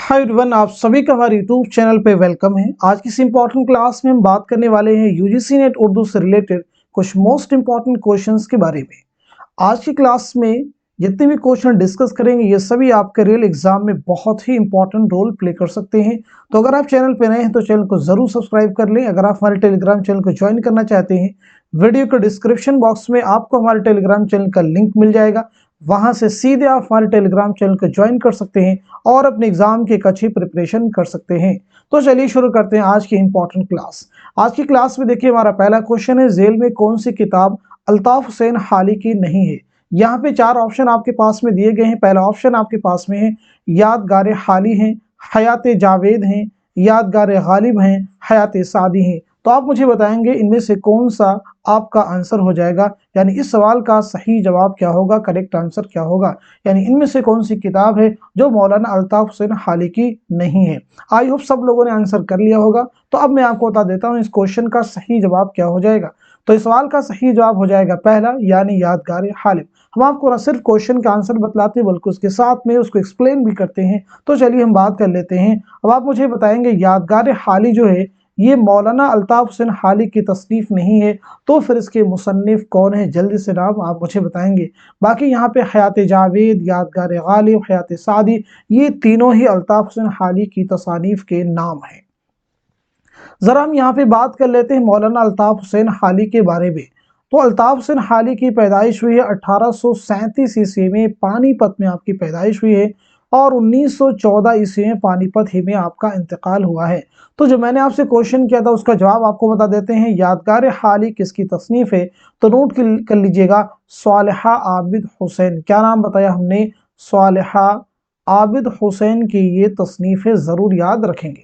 Hi everyone, आप सभी का हमारे यूट्यूब चैनल पे वेलकम है। आज की इस इम्पोर्टेंट क्लास में हम बात करने वाले हैं यूजीसी नेट उर्दू से रिलेटेड कुछ मोस्ट इम्पोर्टेंट क्वेश्चंस के बारे में। आज की क्लास में जितने भी क्वेश्चन डिस्कस करेंगे ये सभी आपके रियल एग्जाम में बहुत ही इंपॉर्टेंट रोल प्ले कर सकते हैं। तो अगर आप चैनल पे नए हैं तो चैनल को जरूर सब्सक्राइब कर लें। अगर आप हमारे टेलीग्राम चैनल को ज्वाइन करना चाहते हैं, वीडियो के डिस्क्रिप्शन बॉक्स में आपको हमारे टेलीग्राम चैनल का लिंक मिल जाएगा। वहां से सीधे आप हमारे टेलीग्राम चैनल को ज्वाइन कर सकते हैं और अपने एग्जाम की एक अच्छी प्रिपरेशन कर सकते हैं। तो चलिए शुरू करते हैं आज की इंपॉर्टेंट क्लास। आज की क्लास में देखिए, हमारा पहला क्वेश्चन है, जेल में कौन सी किताब अल्ताफ हुसैन हाली की नहीं है। यहाँ पे चार ऑप्शन आपके पास में दिए गए हैं। पहला ऑप्शन आपके पास में है यादगार हाली हैं, हयात जावेद हैं, यादगार गालिब हैं, हयात सादी हैं। तो आप मुझे बताएंगे इनमें से कौन सा आपका आंसर हो जाएगा, यानी इस सवाल का सही जवाब क्या होगा, करेक्ट आंसर क्या होगा, यानी इनमें से कौन सी किताब है जो मौलाना अल्ताफ हुसैन हाली की नहीं है। आई होप सब लोगों ने आंसर कर लिया होगा। तो अब मैं आपको बता देता हूँ इस क्वेश्चन का सही जवाब क्या हो जाएगा। तो इस सवाल का सही जवाब हो जाएगा पहला, यानी यादगार हालिब। हम आपको न सिर्फ क्वेश्चन का आंसर बतलाते हैं बल्कि उसके साथ में उसको एक्सप्लेन भी करते हैं। तो चलिए हम बात कर लेते हैं। अब आप मुझे बताएंगे यादगार हाली जो है ये मौलाना अल्ताफ हुसैन हाली की तसनीफ नहीं है, तो फिर इसके मुसन्निफ कौन है, जल्दी से नाम आप मुझे बताएंगे। बाकी यहाँ पे हयात जावेद, यादगार गालिब, हयात सादी, ये तीनों ही अल्ताफ हुसैन हाली की तसानीफ के नाम हैं। जरा हम यहाँ पे बात कर लेते हैं मौलाना अल्ताफ हुसैन हाली के बारे में। तो अल्ताफ हुसैन हाली की पैदाइश हुई है 1837 ईस्वी में, पानीपत में आपकी पैदाइश हुई है और 1914 ईस्वी में पानीपत ही में आपका इंतकाल हुआ है। तो जो मैंने आपसे क्वेश्चन किया था उसका जवाब आपको बता देते हैं। यादगार हाली किसकी तसनीफ है, तो नोट कर लीजिएगा, सालेहा आबिद हुसैन। क्या नाम बताया हमने, सालेहा आबिद हुसैन की ये तसनीफ है, जरूर याद रखेंगे।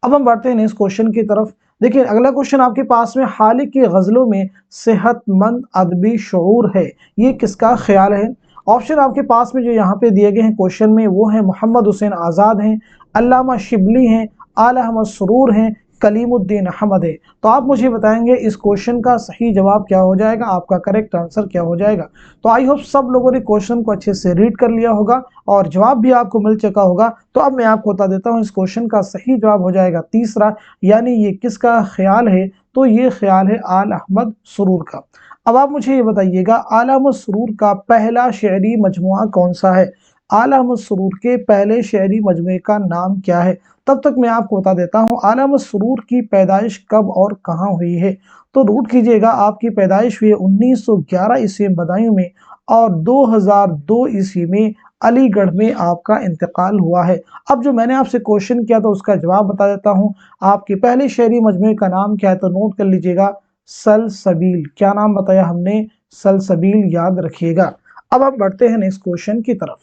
अब हम बढ़ते हैं नेक्स्ट क्वेश्चन की तरफ। देखिए अगला क्वेश्चन आपके पास में, हाली की गजलों में सेहतमंद अदबी शऊर है, ये किसका ख्याल है। ऑप्शन आपके पास में जो यहाँ पे दिए गए हैं क्वेश्चन में वो है मोहम्मद हुसैन आज़ाद हैं, अल्लामा शिबली हैं, आला अहमद सुरूर हैं, कलीमुद्दीन अहमद है। तो आप मुझे बताएंगे इस क्वेश्चन का सही जवाब क्या हो जाएगा, आपका करेक्ट आंसर क्या हो जाएगा। तो आई होप सब लोगों ने क्वेश्चन को अच्छे से रीड कर लिया होगा और जवाब भी आपको मिल चुका होगा। तो अब मैं आपको बता देता हूँ इस क्वेश्चन का सही जवाब हो जाएगा तीसरा, यानी ये किसका ख्याल है, तो ये ख्याल है आला अहमद सुरूर का। अब आप मुझे ये बताइएगा, आला अहमद सुरूर का पहला शेरी मजमुआ कौन सा है। आला अहमद सुरूर के पहले शेरी मजमुए का नाम क्या है। तब तक मैं आपको बता देता हूँ आला अहमद सुरूर की पैदाइश कब और कहाँ हुई है। तो नोट कीजिएगा, आपकी पैदाइश हुई है 1911 ईस्वी में बदायूं में और 2002 ईस्वी में अलीगढ़ में आपका इंतकाल हुआ है। अब जो मैंने आपसे क्वेश्चन किया था उसका जवाब बता देता हूँ। आपके पहले शेरी मजमुए का नाम क्या है, तो नोट कर लीजिएगा, सलसबील। क्या नाम बताया हमने, सलसबील, याद रखिएगा। अब हम बढ़ते हैं नेक्स्ट क्वेश्चन की तरफ।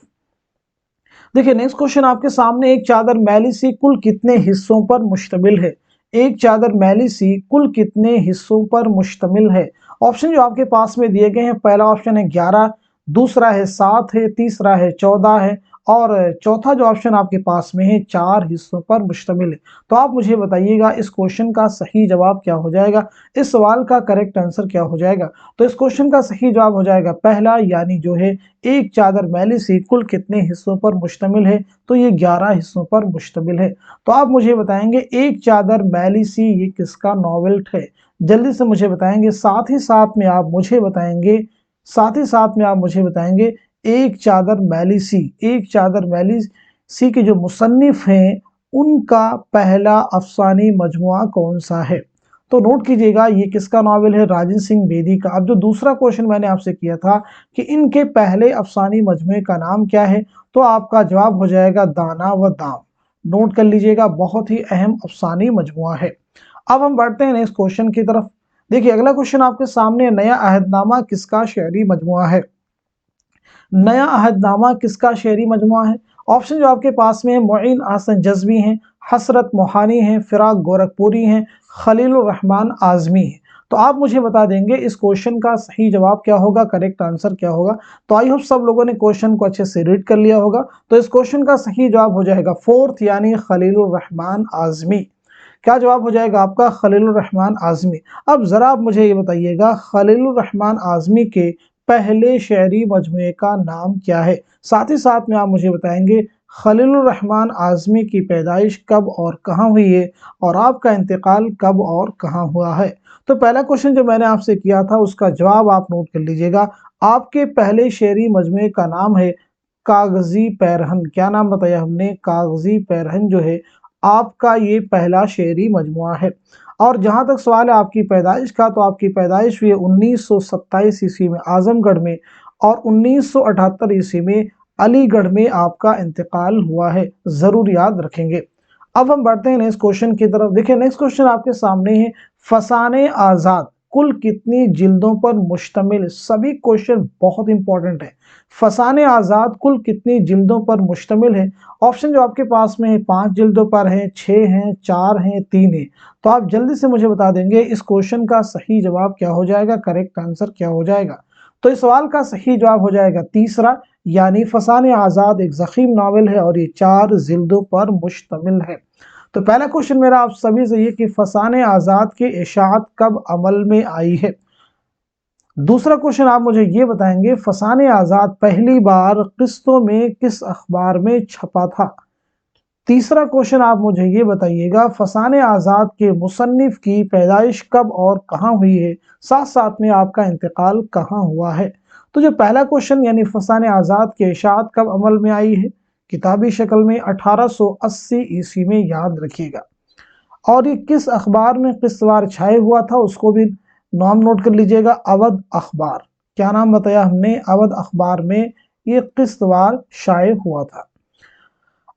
देखिए नेक्स्ट क्वेश्चन आपके सामने, एक चादर मैली सी कुल कितने हिस्सों पर मुश्तमिल है। एक चादर मैली सी कुल कितने हिस्सों पर मुश्तमिल है। ऑप्शन जो आपके पास में दिए गए हैं, पहला ऑप्शन है 11, दूसरा है 7 है, तीसरा है 14 है और चौथा जो ऑप्शन आपके पास में है 4 हिस्सों पर मुश्तमिल है। तो आप मुझे बताइएगा इस क्वेश्चन का सही जवाब क्या हो जाएगा, इस सवाल का करेक्ट आंसर क्या हो जाएगा। तो इस क्वेश्चन का सही जवाब हो जाएगा पहला, यानी जो है एक चादर मैली सी कुल कितने हिस्सों पर मुश्तमिल है, तो ये 11 हिस्सों पर मुश्तमिल है। तो आप मुझे बताएंगे एक चादर मैली सी ये किसका नॉवेल है, जल्दी से मुझे बताएंगे। साथ ही साथ में आप मुझे बताएंगे एक चादर मैली सी, एक चादर मैली सी के जो मुसन्निफ हैं उनका पहला अफसानी मजमुआ कौन सा है। तो नोट कीजिएगा, ये किसका नॉवेल है, राजेंद्र सिंह बेदी का। अब जो दूसरा क्वेश्चन मैंने आपसे किया था कि इनके पहले अफसानी मजमुए का नाम क्या है, तो आपका जवाब हो जाएगा दाना व दाम। नोट कर लीजिएगा, बहुत ही अहम अफसानी मजमुआ है। अब हम बढ़ते हैं नेक्स्ट क्वेश्चन की तरफ। देखिए अगला क्वेश्चन आपके सामने, नया अहदनामा किसका शेरी मजमुआ है। नया अहदनामा किसका शेरी मजमुआ है। ऑप्शन जो आपके पास में है, मुइन आसन जज्बी हैं, हसरत मोहानी हैं, फिराक गोरखपुरी हैं, खलीलुर रहमान आजमी हैं। तो आप मुझे बता देंगे इस क्वेश्चन का सही जवाब क्या होगा, करेक्ट आंसर क्या होगा। तो आई होप सब लोगों ने क्वेश्चन को अच्छे से रीड कर लिया होगा। तो इस क्वेश्चन का सही जवाब हो जाएगा फोर्थ, यानी खलीलुर रहमान आजमी। क्या जवाब हो जाएगा आपका, खलीलुर रहमान आजमी। अब जरा आप मुझे ये बताइएगा, खलीलुर रहमान आजमी के पहले शेरी मजमुए का नाम क्या है। साथ ही साथ में आप मुझे बताएंगे खलीलुर रहमान आज़मी की पैदाइश कब और कहाँ हुई है और आपका इंतकाल कब और कहाँ हुआ है। तो पहला क्वेश्चन जो मैंने आपसे किया था उसका जवाब आप नोट कर लीजिएगा। आपके पहले शेरी मजमूए का नाम है कागजी पैरहन। क्या नाम बताया हमने? कागजी पैरहन जो है आपका ये पहला शेरी मजमुआ है। और जहाँ तक सवाल है आपकी पैदाइश का, तो आपकी पैदाइश हुई है 1927 ईस्वी में आजमगढ़ में और 1978 ईस्वी में अलीगढ़ में आपका इंतकाल हुआ है। जरूर याद रखेंगे। अब हम बढ़ते हैं नेक्स्ट क्वेश्चन की तरफ। देखिए नेक्स्ट क्वेश्चन आपके सामने है, फसाने आजाद कुल कितनी जिल्दों पर मुश्तमिल? सभी क्वेश्चन बहुत इंपॉर्टेंट है। फसाने आजाद कुल कितनी जिल्दों पर मुश्तमिल है? ऑप्शन जो आपके पास में है 5 जिल्दों पर है, 6 हैं, 4 हैं, 3 है। तो आप जल्दी से मुझे बता देंगे इस क्वेश्चन का सही जवाब क्या हो जाएगा, करेक्ट आंसर क्या हो जाएगा। तो इस सवाल का सही जवाब हो जाएगा तीसरा, यानी फसाने आजाद एक ज़ख़ीम नावल है और ये 4 जिल्दों पर मुश्तमिल है। तो पहला क्वेश्चन मेरा आप सभी से ये कि फसाने आजाद की इशाअत कब अमल में आई है। दूसरा क्वेश्चन आप मुझे ये बताएंगे फसाने आजाद पहली बार किस्तों में किस अखबार में छपा था। तीसरा क्वेश्चन आप मुझे ये बताइएगा फसाने आजाद के मुसन्निफ की पैदाइश कब और कहाँ हुई है, साथ साथ में आपका इंतकाल कहाँ हुआ है। तो जो पहला क्वेश्चन यानी फसाने आजाद की इशाअत कब अमल में आई है, किताबी शक्ल में 1880 ईस्वी में, याद रखिएगा। और ये किस अखबार में किस्तवार छाए हुआ था उसको भी नाम नोट कर लीजिएगा, अवध अखबार। क्या नाम बताया हमने? अवध अखबार में ये किस्तवार शाये हुआ था।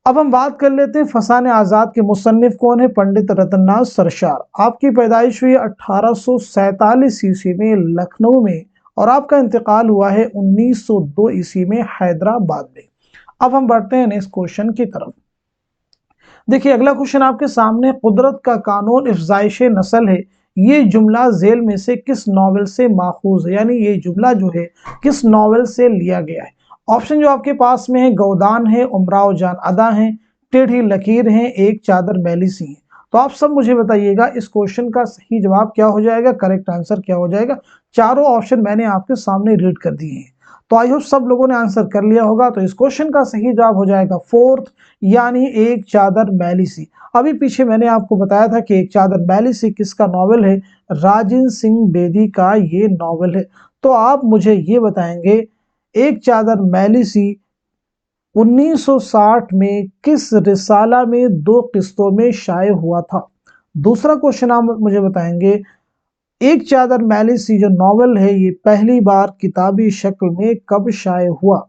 अब हम बात कर लेते हैं फसाने आजाद के मुसन्निफ कौन है। पंडित रतननाथ सरशार। आपकी पैदाइश हुई 1847 ईस्वी में लखनऊ में और आपका इंतकाल हुआ है 1902 ईस्वी में हैदराबाद में। अब हम बढ़ते हैं नेक्स्ट क्वेश्चन की तरफ। देखिए अगला क्वेश्चन आपके सामने, कुदरत का कानून इफ़ज़ाइश नस्ल है, ये जुमला झेल में से किस नॉवेल से माखूज है, यानी ये जुमला जो है किस नॉवेल से लिया गया है। ऑप्शन जो आपके पास में है गौदान है, उमराव जान अदा है, टेढ़ी लकीर है, एक चादर मैली सी है। तो आप सब मुझे बताइएगा इस क्वेश्चन का सही जवाब क्या हो जाएगा, करेक्ट आंसर क्या हो जाएगा। चारों ऑप्शन मैंने आपके सामने रीड कर दिए हैं, तो आई होप सब लोगों ने आंसर कर लिया होगा। तो इस क्वेश्चन का सही जवाब हो जाएगा फोर्थ, यानी एक चादर मैली सी। अभी पीछे मैंने आपको बताया था कि एक चादर मैली सी किसका नॉवेल है, राजेंद्र सिंह बेदी का ये नॉवेल है। तो आप मुझे ये बताएंगे एक चादर मैली सी 1960 में किस रिसाला में 2 किस्तों में शाये हुआ था। दूसरा क्वेश्चन आप मुझे बताएंगे एक चादर मैली सी जो नॉवेल है ये पहली बार किताबी शक्ल में कब शाये हुआ।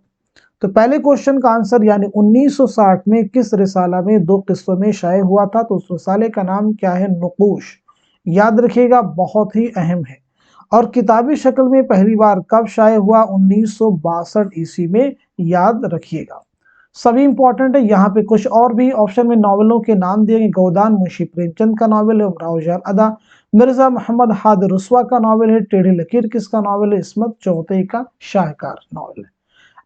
तो पहले क्वेश्चन का आंसर यानी 1960 में किस रिसाला में 2 किस्तों में शाये हुआ था, तो उस रिसाले का नाम क्या है, नुकूश। याद रखिएगा बहुत ही अहम है। और किताबी शक्ल में पहली बार कब शाये हुआ, 1962 ईस्वी में, याद रखिएगा। सभी इंपॉर्टेंट है। यहाँ पे कुछ और भी ऑप्शन में नॉवेलों के नाम दिए गए, गौदान मुंशी प्रेमचंद का नॉवेल है, उमराव जान अदा मिर्जा मोहम्मद हादिर रुस्वा का नॉवेल है, टेढ़ी लकीर किसका नॉवेल है, इस्मत चौधरी का शाहकार नॉवेल है।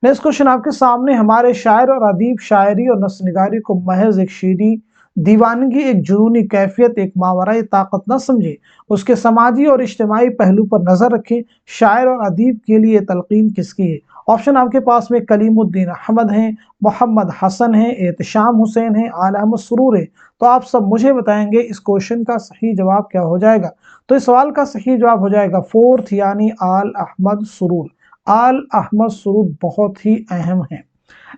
नेक्स्ट क्वेश्चन आपके सामने, हमारे शायर और अदीब शायरी और नस्लनिगारी को महज एक शीरी दीवानगी, एक जुनूनी कैफियत, एक मावराई ताकत न समझे, उसके समाजी और इज्तिमाई पहलू पर नजर रखें। शायर और अदीब के लिए तलकीन किसकी है। ऑप्शन आपके पास में कलीमुद्दीन अहमद हैं, मोहम्मद हसन हैं, एहतशाम हुसैन हैं, आल अहमद सुरूर है। तो आप सब मुझे बताएंगे इस क्वेश्चन का सही जवाब क्या हो जाएगा। तो इस सवाल का सही जवाब हो जाएगा फोर्थ, यानी आल अहमद सुरूर। आल अहमद सुरूर बहुत ही अहम है।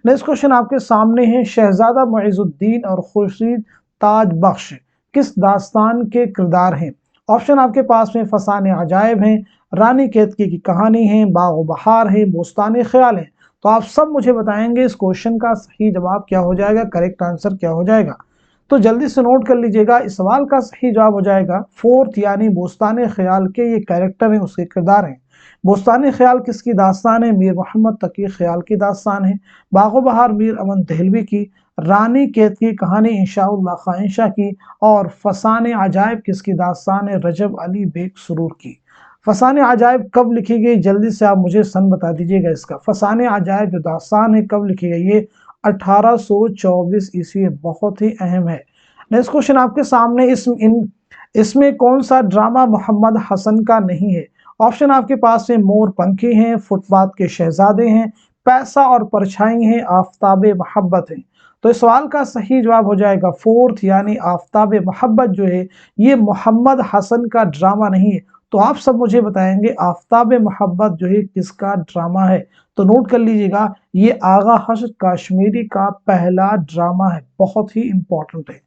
नेक्स्ट क्वेश्चन आपके सामने है, शहजादा मुइजुद्दीन और खुर्शीद ताज बख्श किस दास्तान के किरदार हैं। ऑप्शन आपके पास में फसाने अजायब हैं, रानी केतकी की कहानी है, बाग बहार है, बोस्तान ख्याल है। तो आप सब मुझे बताएंगे इस क्वेश्चन का सही जवाब क्या हो जाएगा, करेक्ट आंसर क्या हो जाएगा। तो जल्दी से नोट कर लीजिएगा, इस सवाल का सही जवाब हो जाएगा फोर्थ, यानी बोस्तान ख्याल के ये कैरेक्टर हैं, उसके किरदार हैं। बोस्तान ख्याल किसकी दास्तान है, मीर मोहम्मद तकी ख्याल की दास्तान है। बागो बहार मीर अमन दहलवी की, रानी केतकी की कहानी इंशाउल्लाह खाइंशा की, और फसाने अजायब किसकी दास्तान है, रजब अली बेग सुरूर की। फसाने अजायब कब लिखी गई, जल्दी से आप मुझे सन बता दीजिएगा इसका। फसाने अजायब जो दास्तान है कब लिखी गई, ये 1824 ईस्वी, बहुत ही अहम है। नेक्स्ट क्वेश्चन आपके सामने, इसमें कौन सा ड्रामा मोहम्मद हसन का नहीं है। ऑप्शन आपके पास में मोर पंखी हैं, फुटपाथ के शहजादे हैं, पैसा और परछाई हैं, आफताबे मोहब्बत हैं। तो इस सवाल का सही जवाब हो जाएगा फोर्थ, यानी आफ्ताब मोहब्बत जो है ये मोहम्मद हसन का ड्रामा नहीं है। तो आप सब मुझे बताएंगे आफ्ताब मोहब्बत जो है किसका ड्रामा है। तो नोट कर लीजिएगा, ये आगा हसन कश्मीरी का पहला ड्रामा है, बहुत ही इंपॉर्टेंट है।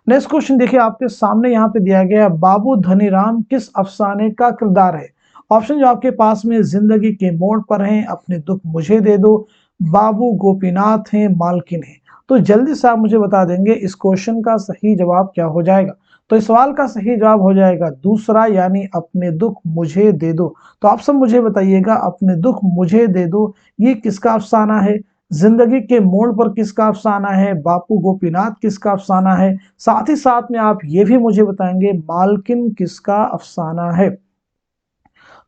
नेक्स्ट क्वेश्चन देखिए आपके सामने यहाँ पे दिया गया है, बाबू धनीराम किस अफसाने का किरदार है। ऑप्शन जो आपके पास में जिंदगी के मोड़ पर हैं, अपने दुख मुझे दे दो, बाबू गोपीनाथ हैं, मालकिन है। तो जल्दी से आप मुझे बता देंगे इस क्वेश्चन का सही जवाब क्या हो जाएगा। तो इस सवाल का सही जवाब हो जाएगा दूसरा, यानी अपने दुख मुझे दे दो। तो आप सब मुझे बताइएगा, अपने दुख मुझे दे दो ये किसका अफसाना है, जिंदगी के मोड़ पर किसका अफसाना है, बापू गोपीनाथ किसका अफसाना है, साथ ही साथ में आप ये भी मुझे बताएंगे मालकिन किसका अफसाना है।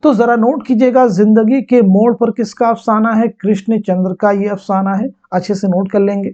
तो जरा नोट कीजिएगा, जिंदगी के मोड़ पर किसका अफसाना है, कृष्ण चंद्र का ये अफसाना है, अच्छे से नोट कर लेंगे।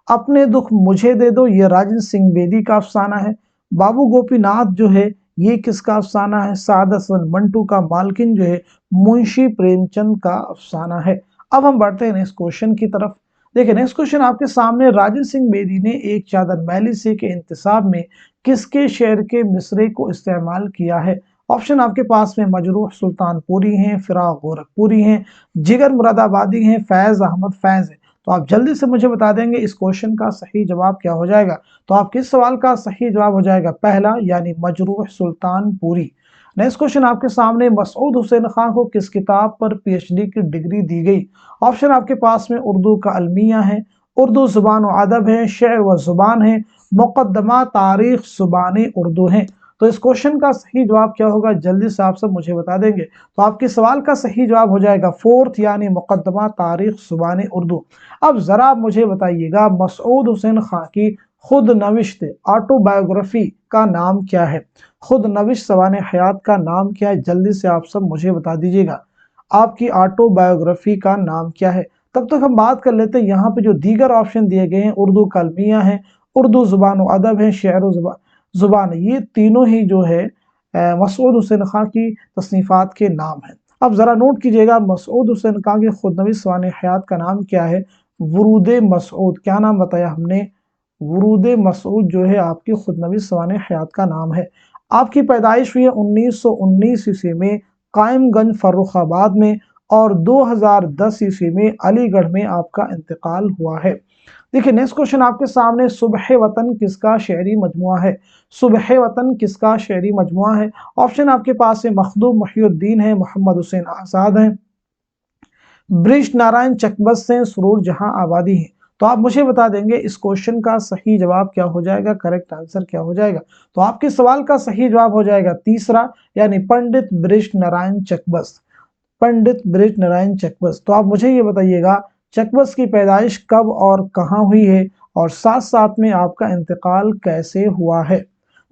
अपने दुख मुझे दे दो ये राजन सिंह बेदी का अफसाना है। बाबू गोपीनाथ जो है ये किसका अफसाना है, सादत हसन मंटू का। मालकिन जो है मुंशी प्रेमचंद का अफसाना है। अब हम बढ़ते हैं नेक्स्ट क्वेश्चन की तरफ। देखिए नेक्स्ट क्वेश्चन आपके सामने, राजन सिंह बेदी ने एक चादर मैली से के इंतसाब में किसके शेर के मिसरे को इस्तेमाल किया है। ऑप्शन आपके पास में मजरूह सुल्तानपुरी हैं, फिराक गोरखपुरी हैं, जिगर मुरादाबादी हैं, फैज अहमद फैज है। तो आप जल्दी से मुझे बता देंगे इस क्वेश्चन का सही जवाब क्या हो जाएगा। तो आपके सवाल का सही जवाब हो जाएगा पहला, यानी मजरूह सुल्तानपुरी। नेक्स्ट क्वेश्चन आपके सामने, मसूद हुसैन खान को किस किताब पर पीएचडी की डिग्री दी गई। ऑप्शन आपके पास में उर्दू का अलमिया है, उर्दू जुबान व अदब है, शेर व जुबान है, मुकद्दमा तारीख जुबान उर्दू है। तो इस क्वेश्चन का सही जवाब क्या होगा, जल्दी से आप सब मुझे बता देंगे। तो आपके सवाल का सही जवाब हो जाएगा फोर्थ, यानी मुकद्दमा तारीख जुबान उर्दू। अब जरा आप मुझे बताइएगा, मसूद हुसैन खान की खुद नविश्त ऑटोबायोग्राफी का नाम क्या है। खुद नविश्त सवाने हयात का नाम क्या है, जल्दी से आप सब मुझे बता दीजिएगा, आपकी ऑटोबायोग्राफी का नाम क्या है। तब तक हम बात कर लेते हैं यहाँ पे जो दीगर ऑप्शन दिए गए हैं, उर्दू कलमिया है, उर्दू जुबान अदब है, शेर जुबान, ये तीनों ही जो है मसूद हुसैन खान की तसनीफात के नाम है। अब जरा नोट कीजिएगा, मसूद हुसैन खान की खुदनवीस सवाने हयात का नाम क्या है, वरूद मसूद। क्या नाम बताया हमने, वरूद मसूद जो है आपकी खुदनवीस सवाने हयात का नाम है। आपकी पैदाइश हुई है 1919 ईस्वी में कायमगंज फर्रुखाबाद में, और 2010 ईस्वी में अलीगढ़ में आपका इंतकाल हुआ है। देखिए नेक्स्ट क्वेश्चन आपके सामने, सुबह वतन किसका शेरी मजमुआ है। सुबह वतन किसका शेरी मजमुआ है। ऑप्शन आपके पास है, मखदूम मुहिउद्दीन है, मोहम्मद हुसैन आजाद हैं, ब्रिज नारायण चकबस हैं, सुरूर जहां आबादी है। तो आप मुझे बता देंगे इस क्वेश्चन का सही जवाब क्या हो जाएगा, करेक्ट आंसर क्या हो जाएगा। तो आपके सवाल का सही जवाब हो जाएगा तीसरा, यानी पंडित ब्रिज नारायण चकबस। पंडित ब्रिज नारायण चकबस। तो आप मुझे ये बताइएगा, चकबस की पैदाइश कब और कहाँ हुई है, और साथ साथ में आपका इंतकाल कैसे हुआ है।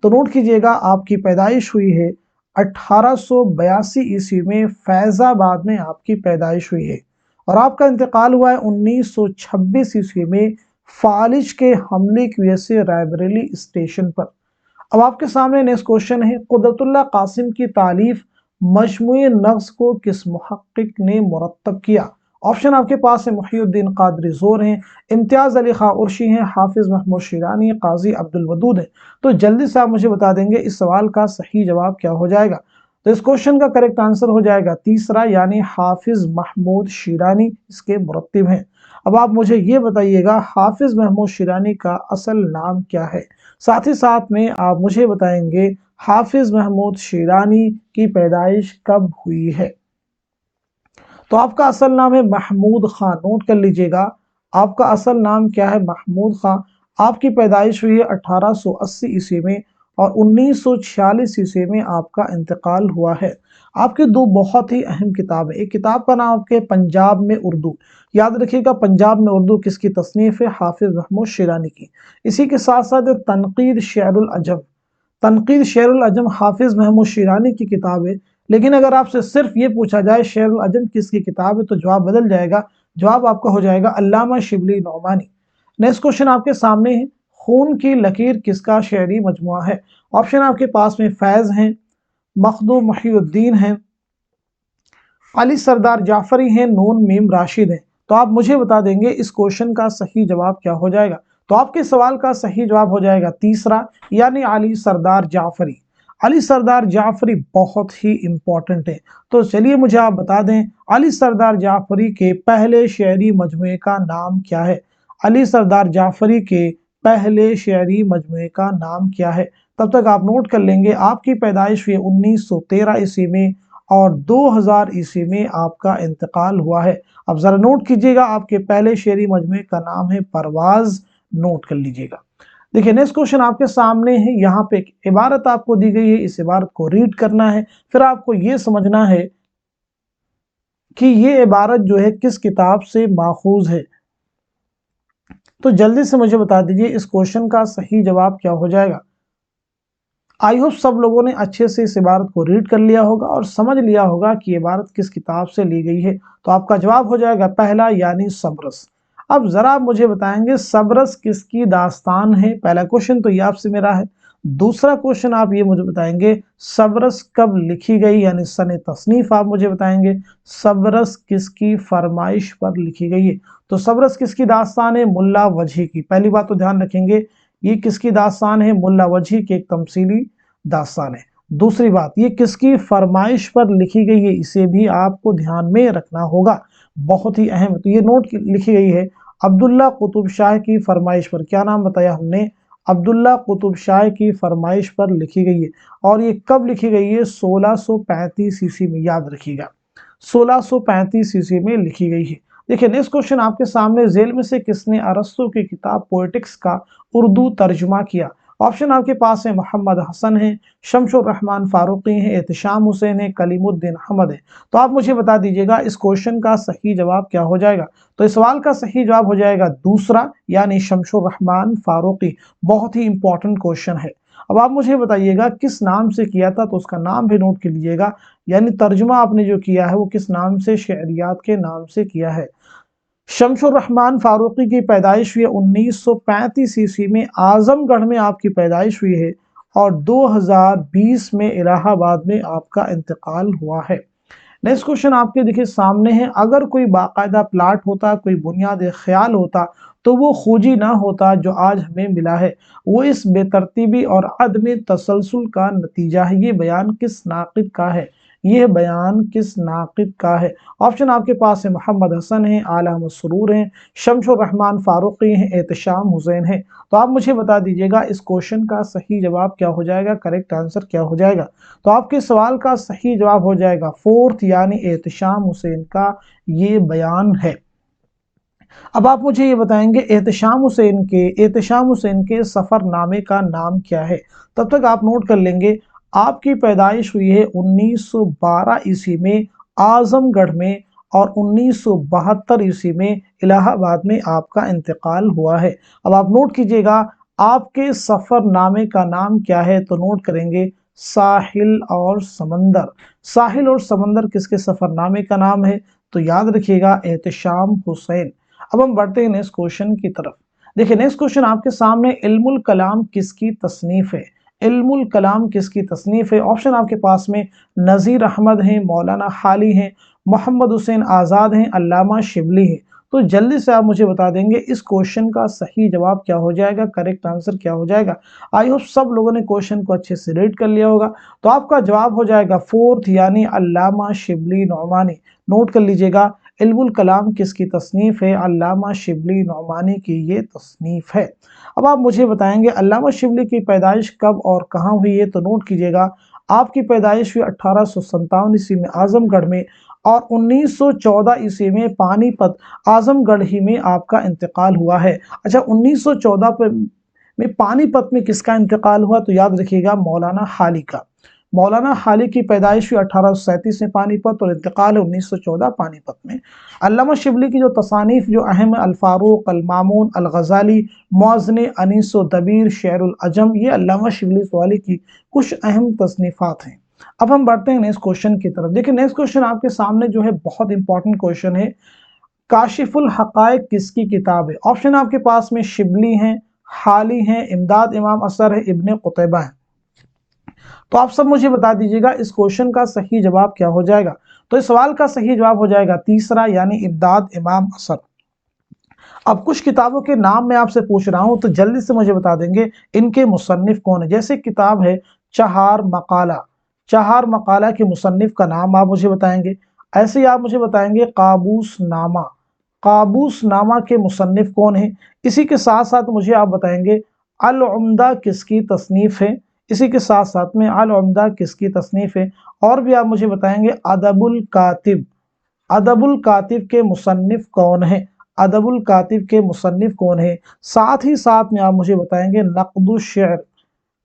तो नोट कीजिएगा, आपकी पैदाइश हुई है 1882 ईस्वी में, फैजाबाद में आपकी पैदाइश हुई है, और आपका इंतकाल हुआ है 1926 ईस्वी में फालिज के हमले की वजह से रायबरेली स्टेशन पर। अब आपके सामने नेक्स्ट क्वेश्चन है, कुदरतुल्लाह कासिम की तालीफ मजमुए नग़्ज़ को किस मुहक्किक ने मुरत्तब किया। ऑप्शन आपके पास है, मुहिउद्दीन कादरी ज़ोर हैं, इम्तियाज़ अली खां उर्शी हैं, हाफिज़ महमूद शिरानी, काजी अब्दुल वदूद हैं। तो जल्दी से आप मुझे बता देंगे इस सवाल का सही जवाब क्या हो जाएगा। तो इस क्वेश्चन का करेक्ट आंसर हो जाएगा तीसरा, यानी हाफिज़ महमूद शिरानी इसके मुरत्तिब हैं। अब आप मुझे ये बताइएगा, हाफिज़ महमूद शिरानी का असल नाम क्या है। साथ ही साथ में आप मुझे बताएंगे हाफिज़ महमूद शिरानी की पैदाइश कब हुई है। तो आपका असल नाम है महमूद खान, नोट कर लीजिएगा, आपका असल नाम क्या है, महमूद खान। आपकी पैदाइश हुई है 1880 ईस्वी में, और 1946 ईस्वी में आपका इंतकाल हुआ है। आपके दो बहुत ही अहम किताब है, एक किताब का नाम आपके पंजाब में उर्दू, याद रखिएगा पंजाब में उर्दू किसकी तसनीफ है, हाफिज़ महमूद शिरानी की। इसी के साथ साथ तनकीद शेरुल अजम, तनकीद शेरुल अजम हाफिज़ महमूद शिरानी की किताब है। लेकिन अगर आपसे सिर्फ ये पूछा जाए शेरुल अजम किसकी किताब है, तो जवाब बदल जाएगा, जवाब आपका हो जाएगा अल्लामा शिबली नौमानी। नेक्स्ट क्वेश्चन आपके सामने है, खून की लकीर किसका शेरी मजमुआ है। ऑप्शन आपके पास में फैज हैं, मखदूम मुहिउद्दीन हैं, अली सरदार जाफरी हैं, नून मीम राशिद हैं। तो आप मुझे बता देंगे इस क्वेश्चन का सही जवाब क्या हो जाएगा। तो आपके सवाल का सही जवाब हो जाएगा तीसरा, यानी अली सरदार जाफरी। अली सरदार जाफरी बहुत ही इंपॉर्टेंट है। तो चलिए मुझे आप बता दें, अली सरदार जाफरी के पहले शेरी मजमूए का नाम क्या है? अली सरदार जाफरी के पहले शेरी मजमूए का नाम क्या है? तब तक आप नोट कर लेंगे, आपकी पैदाइश हुई 1913 ईस्वी में और 2000 ईस्वी में आपका इंतकाल हुआ है। अब जरा नोट कीजिएगा, आपके पहले शेरी मजमूए का नाम है परवाज, नोट कर लीजिएगा। देखिए नेक्स्ट क्वेश्चन आपके सामने है, यहाँ पे एक इबारत आपको दी गई है, इस इबारत को रीड करना है, फिर आपको ये समझना है कि ये इबारत जो है किस किताब से माखूज है। तो जल्दी से मुझे बता दीजिए इस क्वेश्चन का सही जवाब क्या हो जाएगा। आई होप सब लोगों ने अच्छे से इस इबारत को रीड कर लिया होगा और समझ लिया होगा कि ये इबारत किस किताब से ली गई है। तो आपका जवाब हो जाएगा पहला, यानी सब्रस। अब जरा आप मुझे बताएंगे सब्रस किसकी दास्तान है? पहला क्वेश्चन तो ये आपसे मेरा है। दूसरा क्वेश्चन आप ये मुझे बताएंगे सब्रस कब लिखी गई, यानी सने तसनीफ आप मुझे बताएंगे। सब्रस किसकी फरमाइश पर लिखी गई है? तो सब्रस किसकी दास्तान है? मुल्ला वजही की। पहली बात तो ध्यान रखेंगे, ये किसकी दास्तान है? मुल्ला वजही की एक तमसीली दास्तान है। दूसरी बात, ये किसकी फरमाइश पर लिखी गई है, इसे भी आपको ध्यान में रखना होगा, बहुत ही अहम है। तो ये नोट लिखी गई है अब्दुल्ला कुतुब शाह की फरमाइश पर। क्या नाम बताया हमने? अब्दुल्ला कुतुब शाह की फरमाइश पर लिखी गई है। और ये कब लिखी गई है? 1635 ईस्वी में, याद रखिएगा 1635 ईस्वी में लिखी गई है। देखिए नेक्स्ट क्वेश्चन आपके सामने, जेल में से किसने अरस्तु की किताब पोएटिक्स का उर्दू तर्जुमा किया? ऑप्शन आपके पास है, मोहम्मद हसन है, शमशुर रहमान फारूकी है, एहतशाम हुसैन है, कलीमुद्दीन अहमद है। तो आप मुझे बता दीजिएगा इस क्वेश्चन का सही जवाब क्या हो जाएगा। तो इस सवाल का सही जवाब हो जाएगा दूसरा, यानी शमशुर रहमान फारूकी। बहुत ही इंपॉर्टेंट क्वेश्चन है। अब आप मुझे बताइएगा किस नाम से किया था, तो उसका नाम भी नोट कर लीजिएगा, यानी तर्जुमा आपने जो किया है वो किस नाम से? शेरियात के नाम से किया है। शमशुर रहमान फारूकी की पैदाइश हुई 1935 ईस्वी में, आजमगढ़ में आपकी पैदाइश हुई है और 2020 में इलाहाबाद में आपका इंतकाल हुआ है। नेक्स्ट क्वेश्चन आपके देखिए सामने है, अगर कोई बाकायदा प्लाट होता, कोई बुनियाद ख्याल होता, तो वो खोजी ना होता जो आज हमें मिला है। वो इस बेतरतीबी और अदम तसलसल का नतीजा है। ये बयान किस नाक़िद का है? ये बयान किस नाक़िद का है? ऑप्शन आपके पास है, मोहम्मद हसन है, आला मसरूर हैं, शमशुर रहमान फारूकी हैं, एहतशाम हुसैन है। तो आप मुझे बता दीजिएगा इस क्वेश्चन का सही जवाब क्या हो जाएगा, करेक्ट आंसर क्या हो जाएगा। तो आपके सवाल का सही जवाब हो जाएगा फोर्थ, यानी एहतशाम हुसैन का ये बयान है। अब आप मुझे ये बताएंगे एहतशाम हुसैन के सफरनामे का नाम क्या है? तब तक आप नोट कर लेंगे, आपकी पैदाइश हुई है 1912 ईस्वी में आजमगढ़ में और 1972 ईस्वी में इलाहाबाद में आपका इंतकाल हुआ है। अब आप नोट कीजिएगा आपके सफरनामे का नाम क्या है? तो नोट करेंगे साहिल और समंदर। साहिल और समंदर किसके सफरनामे का नाम है? तो याद रखिएगा एहतशाम हुसैन। अब हम बढ़ते हैं नेक्स्ट क्वेश्चन की तरफ। देखिए नेक्स्ट क्वेश्चन आपके सामने, इल्मुल कलाम किसकी तसनीफ है? इल्मुल कलाम किसकी तसनीफ है? ऑप्शन आपके पास में नज़ीर अहमद हैं, मौलाना खाली हैं, मोहम्मद हुसैन आज़ाद हैं, अल्लामा शिबली हैं। तो जल्दी से आप मुझे बता देंगे इस क्वेश्चन का सही जवाब क्या हो जाएगा, करेक्ट आंसर क्या हो जाएगा। आई होप सब लोगों ने क्वेश्चन को अच्छे से रीड कर लिया होगा। तो आपका जवाब हो जाएगा फोर्थ, यानी अल्लामा शिबली नौमानी। नोट कर लीजिएगा, इल्मुल कलाम किसकी तसनीफ है? अल्लामा शिबली नौमानी की ये तसनीफ है। अब आप मुझे बताएंगे अल्लामा शिबली की पैदाइश कब और कहाँ हुई है? तो नोट कीजिएगा, आपकी पैदाइश हुई 1857 ईस्वी में आजमगढ़ में और 1914 ईस्वी में पानीपत आजमगढ़ ही में आपका इंतकाल हुआ है। अच्छा, 1914 में पानीपत में किसका इंतकाल हुआ? तो याद रखिएगा मौलाना खाली का। मौलाना खाली की पैदाइश हुई 1837 में पानीपत और इंतकाल 1914 पानीपत में। अल्लामा शिबली की जो तसानीफ जो अहम है, अल-फारूक, अल-मामून, अल-गज़ाली, मुअज़्ज़िन, अनीस व दबीर, शेरुल अजम, ये अल्लामा शिबली वाली की कुछ अहम तसनीफात हैं। अब हम बढ़ते हैं नेक्स्ट क्वेश्चन की तरफ। देखिए नेक्स्ट क्वेश्चन आपके सामने जो है बहुत इंपॉर्टेंट क्वेश्चन है, काशिफुल हक़ाइक़ किसकी किताब है? ऑप्शन आपके पास में शिबली हैं, खाली हैं, इमदाद इमाम असर है, इब्ने कुतैबा है। तो आप सब मुझे बता दीजिएगा इस क्वेश्चन का सही जवाब क्या हो जाएगा। तो इस सवाल का सही जवाब हो जाएगा तीसरा, यानी इमदाद इमाम असर। अब कुछ किताबों के नाम मैं आपसे पूछ रहा हूं तो जल्दी से मुझे बता देंगे इनके मुसन्निफ कौन है। जैसे किताब है चहार मकाला, चहार मकाला के मुसन्निफ का नाम आप मुझे बताएंगे। ऐसे ही आप मुझे बताएंगे काबूस नामा, काबूस नामा के मुसन्निफ कौन है। इसी के साथ साथ मुझे आप बताएंगे अल उम्दा किसकी तसनीफ है। इसी के साथ साथ में अल उम्दा किसकी तसनीफ है। और भी आप मुझे बताएंगे अदबुल कातिब, अदबुल कातिब के मुसन्निफ कौन है, अदबुल कातिब के मुसन्निफ कौन है। साथ ही साथ में आप मुझे बताएंगे नक़्दुश शेर,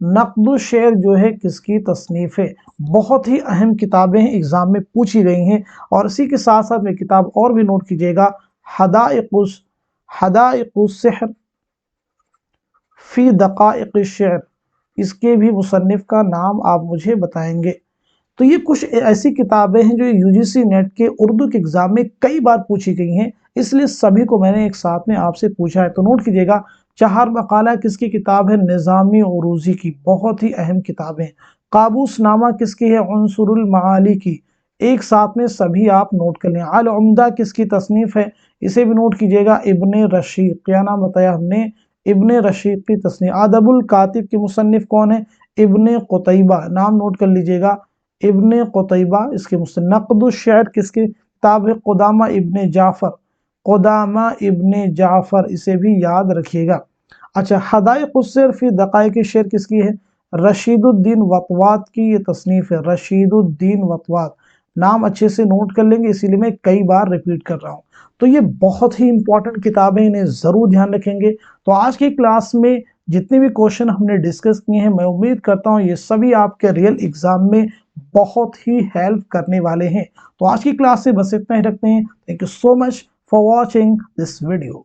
नक़्दुश शेर जो है किसकी तसनीफ है। बहुत ही अहम किताबें हैं, एग्जाम में पूछी गई हैं। और इसी के साथ साथ में किताब और भी नोट कीजिएगा, हदाइकुस, हदाइकुस सिहर फी दक़ाइक़ शेर, इसके भी मुसन्निफ का नाम आप मुझे बताएंगे। तो ये कुछ ऐसी किताबें हैं जो यूजीसी नेट के उर्दू के एग्जाम में कई बार पूछी गई हैं, इसलिए सभी को मैंने एक साथ में आपसे पूछा है। तो नोट कीजिएगा, चहार मकाला किसकी किताब है, निज़ामी उरूज़ी की, बहुत ही अहम किताबें। काबूस नामा किसकी है, उनसुरुल माली की। एक साथ में सभी आप नोट कर लें। अल उम्दा किसकी तसनीफ है, इसे भी नोट कीजिएगा, इब्ने रशीद। क्या नाम बताया हमने, इब्ने रशीद की तसनीफ। अदबुल कातिब के मुसन्निफ कौन है, इब्ने कुतैबा, नाम नोट कर लीजिएगा, इब्ने कुतैबा इसके मुसन्निफ। नक़्दुश शेर किसकी किताब है, कुदामा इब्ने जाफर, कुदामा इब्ने जाफर, इसे भी याद रखिएगा। अच्छा, हदाइक़ुस सिर फी दक़ाइक़ शेर किसकी है, रशीदुद्दीन वतवात की ये तसनीफ है, रशीदुद्दीन वतवात। नाम अच्छे से नोट कर लेंगे, इसीलिए मैं कई बार रिपीट कर रहा हूँ। तो ये बहुत ही इंपॉर्टेंट किताबें, इन्हें जरूर ध्यान रखेंगे। तो आज की क्लास में जितने भी क्वेश्चन हमने डिस्कस किए हैं, मैं उम्मीद करता हूँ ये सभी आपके रियल एग्जाम में बहुत ही हेल्प करने वाले हैं। तो आज की क्लास से बस इतना ही रखते हैं। Thank you so much for watching this video.